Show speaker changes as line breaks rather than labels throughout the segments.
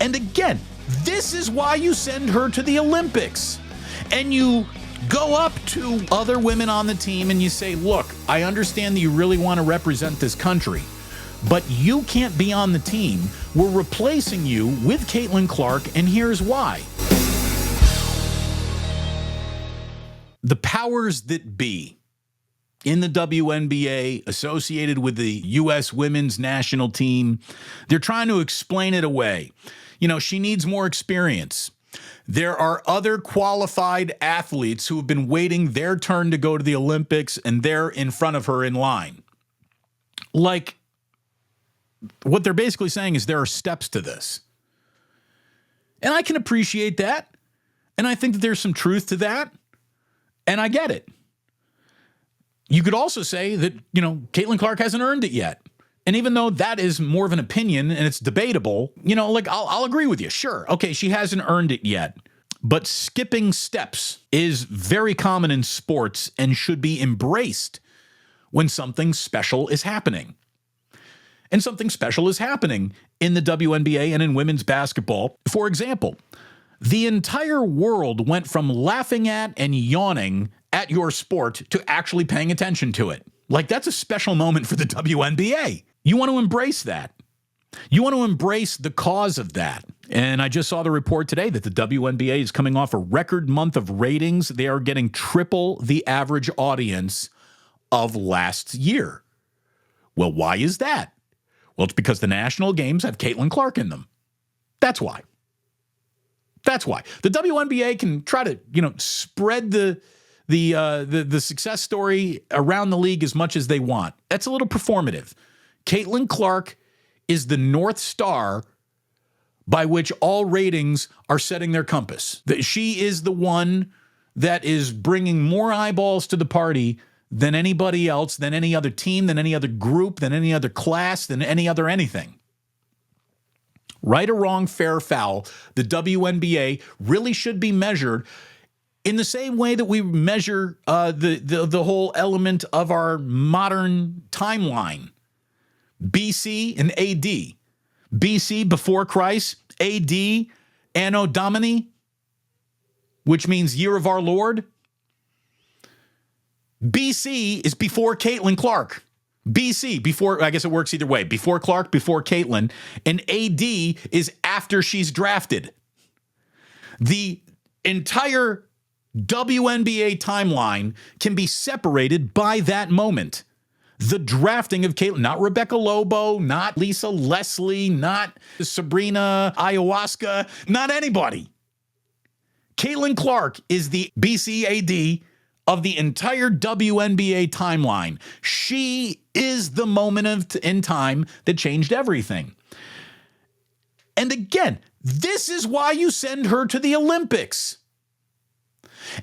And again, this is why you send her to the Olympics. And you go up to other women on the team and you say, look, I understand that you really want to represent this country, but you can't be on the team. We're replacing you with Caitlin Clark, and here's why. The powers that be in the WNBA associated with the U.S. women's national team, they're trying to explain it away. You know, she needs more experience. There are other qualified athletes who have been waiting their turn to go to the Olympics, and they're in front of her in line. Like, what they're basically saying is there are steps to this. And I can appreciate that. And I think that there's some truth to that. And I get it. You could also say that, you know, Caitlin Clark hasn't earned it yet. And even though that is more of an opinion and it's debatable, you know, like I'll agree with you. Sure. Okay, she hasn't earned it yet. But skipping steps is very common in sports and should be embraced when something special is happening. And something special is happening in the WNBA and in women's basketball. For example, the entire world went from laughing at and yawning at your sport to actually paying attention to it. Like, that's a special moment for the WNBA. You want to embrace that. You want to embrace the cause of that. And I just saw the report today that the WNBA is coming off a record month of ratings. They are getting triple the average audience of last year. Well, why is that? Well, it's because the national games have Caitlin Clark in them. That's why. That's why. The WNBA can try to, you know, spread the success story around the league as much as they want. That's a little performative. Caitlin Clark is the North Star by which all ratings are setting their compass. She is the one that is bringing more eyeballs to the party than anybody else, than any other team, than any other group, than any other class, than any other anything. Right or wrong, fair or foul, the WNBA really should be measured in the same way that we measure the whole element of our modern timeline. BC and AD. BC, before Christ. AD, Anno Domini, which means year of our Lord. BC is before Caitlin Clark. BC, before, I guess it works either way. Before Clark, before Caitlin. And AD is after she's drafted. The entire WNBA timeline can be separated by that moment. The drafting of Caitlin, not Rebecca Lobo, not Lisa Leslie, not Sabrina Ayahuasca, not anybody. Caitlin Clark is the BCAD of the entire WNBA timeline. She is the moment in time that changed everything. And again, this is why you send her to the Olympics.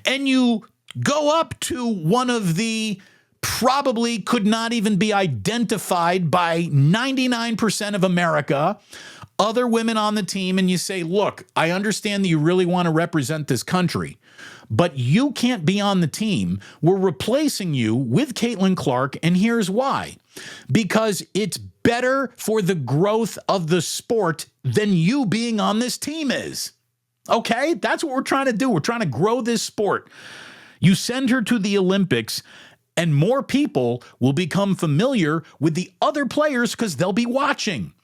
And you go up to one of the probably could not even be identified by 99% of America, other women on the team, and you say, look, I understand that you really want to represent this country, but you can't be on the team. We're replacing you with Caitlin Clark, and here's why. Because it's better for the growth of the sport than you being on this team is. Okay? That's what we're trying to do. We're trying to grow this sport. You send her to the Olympics, and more people will become familiar with the other players because they'll be watching.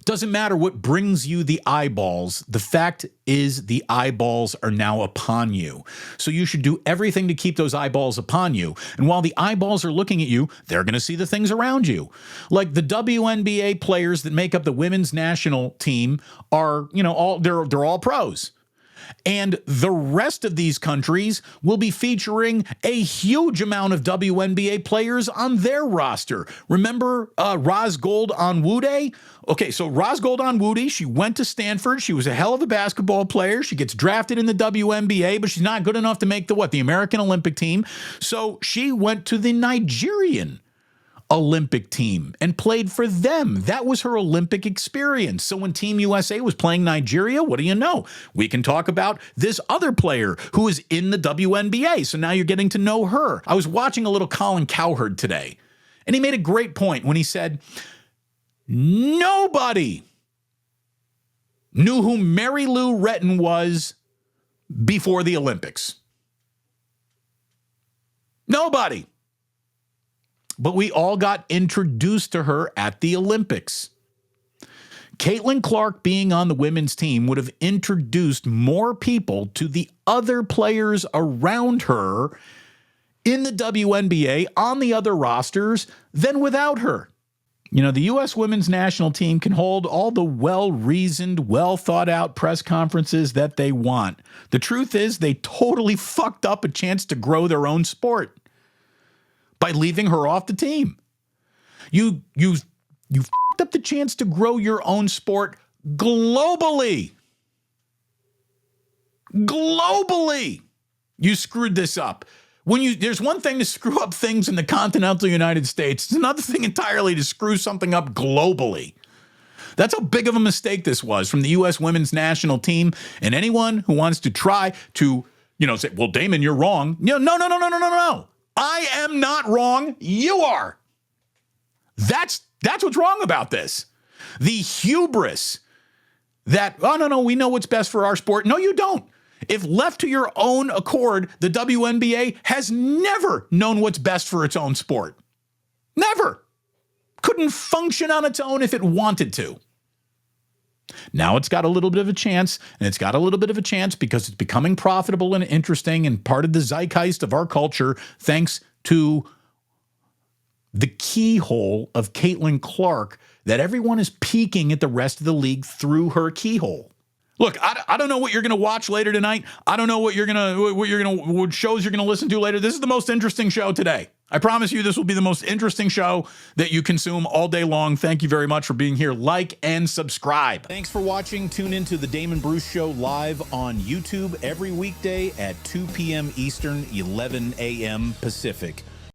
Doesn't matter what brings you the eyeballs. The fact is the eyeballs are now upon you. So you should do everything to keep those eyeballs upon you. And while the eyeballs are looking at you, they're going to see the things around you. Like the WNBA players that make up the women's national team are, you know, they're all pros. And the rest of these countries will be featuring a huge amount of WNBA players on their roster. Remember Raz Gold Onwude? Okay, so Raz Gold Onwude, she went to Stanford. She was a hell of a basketball player. She gets drafted in the WNBA, but she's not good enough to make the American Olympic team. So she went to the Nigerian Olympic team and played for them. That was her Olympic experience. So when Team USA was playing Nigeria, what do you know? We can talk about this other player who is in the WNBA. So now you're getting to know her. I was watching a little Colin Cowherd today, and he made a great point when he said, nobody knew who Mary Lou Retton was before the Olympics? Nobody. But we all got introduced to her at the Olympics. Caitlin Clark being on the women's team would have introduced more people to the other players around her in the WNBA on the other rosters than without her. You know, the U.S. women's national team can hold all the well-reasoned, well-thought-out press conferences that they want. The truth is they totally fucked up a chance to grow their own sport by leaving her off the team. You fucked up the chance to grow your own sport globally. Globally. You screwed this up. There's one thing to screw up things in the continental United States. It's another thing entirely to screw something up globally. That's how big of a mistake this was from the U.S. women's national team. And anyone who wants to try to, say, well, Damon, you're wrong. No. I am not wrong. You are. That's what's wrong about this. The hubris that, oh, no, we know what's best for our sport. No, you don't. If left to your own accord, the WNBA has never known what's best for its own sport. Never. Couldn't function on its own if it wanted to. Now it's got a little bit of a chance, and it's got a little bit of a chance because it's becoming profitable and interesting and part of the zeitgeist of our culture thanks to the keyhole of Caitlin Clark that everyone is peeking at the rest of the league through her keyhole. Look, I don't know what you're going to watch later tonight. I don't know what shows you're going to listen to later. This is the most interesting show today. I promise you this will be the most interesting show that you consume all day long. Thank you very much for being here. Like and subscribe. Thanks for watching. Tune into the Damon Bruce Show live on YouTube every weekday at 2 p.m. Eastern, 11 a.m. Pacific.